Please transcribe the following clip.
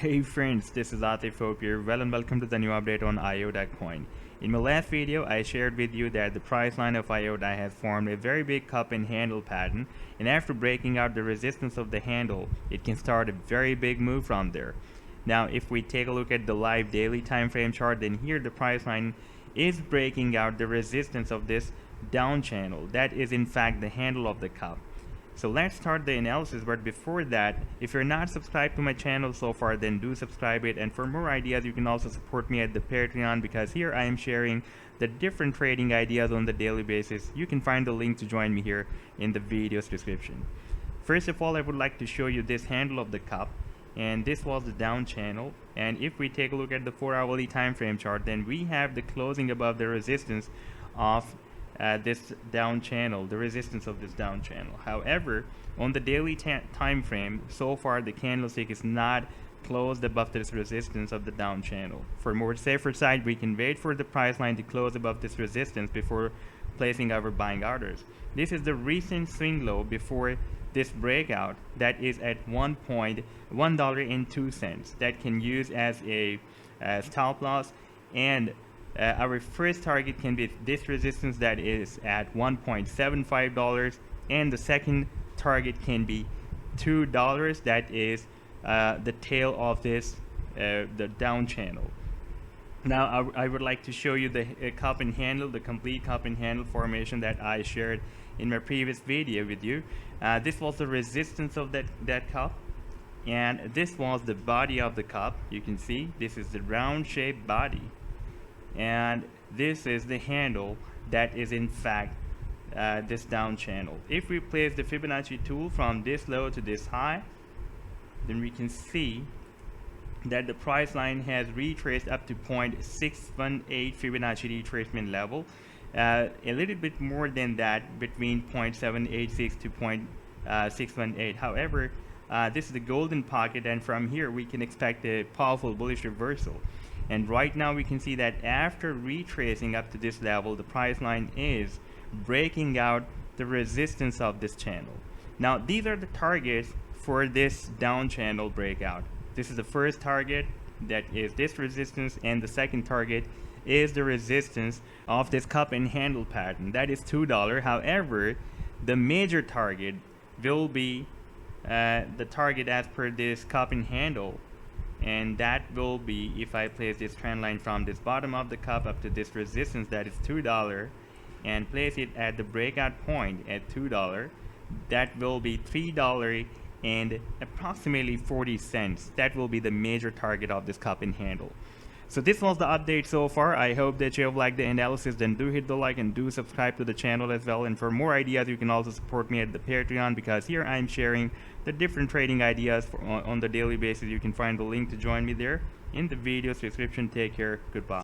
Hey friends, this is Atif Hope here. Well and welcome to the new update on IOTA coin. In my last video, I shared with you that the price line of IOTA has formed a very big cup and handle pattern, and after breaking out the resistance of the handle, it can start a very big move from there. Now, if we take a look at the live daily time frame chart, then here the price line is breaking out the resistance of this down channel. That is in fact the handle of the cup. So let's start the analysis, but before that, if you're not subscribed to my channel so far, then do subscribe it, and for more ideas you can also support me at the Patreon, because here I am sharing the different trading ideas on the daily basis. You can find the link to join me here in the video's description. First of all, I would like to show you this handle of the cup, and this was the down channel, and if we take a look at the 4-hourly time frame chart, then we have the closing above the resistance of this down channel, the resistance of this down channel. However, on the daily time frame, so far the candlestick is not closed above this resistance of the down channel. For more safer side, we can wait for the price line to close above this resistance before placing our buying orders. This is the recent swing low before this breakout, that is at $1.02, that can use as a stop loss, and our first target can be this resistance that is at $1.75, and the second target can be $2, that is the tail of this the down channel. Now I would like to show you the cup and handle, the complete cup and handle formation that I shared in my previous video with you. This was the resistance of that cup, and this was the body of the cup. You can see this is the round shaped body, and this is the handle that is in fact this down channel. If we place the Fibonacci tool from this low to this high, then we can see that the price line has retraced up to 0.618 Fibonacci retracement level, a little bit more than that, between 0.786 to 0.618. However, this is the golden pocket, and from here we can expect a powerful bullish reversal. And right now we can see that after retracing up to this level, the price line is breaking out the resistance of this channel. Now these are the targets for this down channel breakout. This is the first target, that is this resistance, and the second target is the resistance of this cup and handle pattern, that is $2. However, the major target will be the target as per this cup and handle, and that will be, if I place this trend line from this bottom of the cup up to this resistance, that is $2, and place it at the breakout point at $2, that will be $3 and approximately 40 cents. That will be the major target of this cup and handle. So this was the update so far. I hope that you have liked the analysis. Then do hit the like and do subscribe to the channel as well. And for more ideas, you can also support me at the Patreon, because here I'm sharing the different trading ideas on the daily basis. You can find the link to join me there in the video's description. Take care. Goodbye.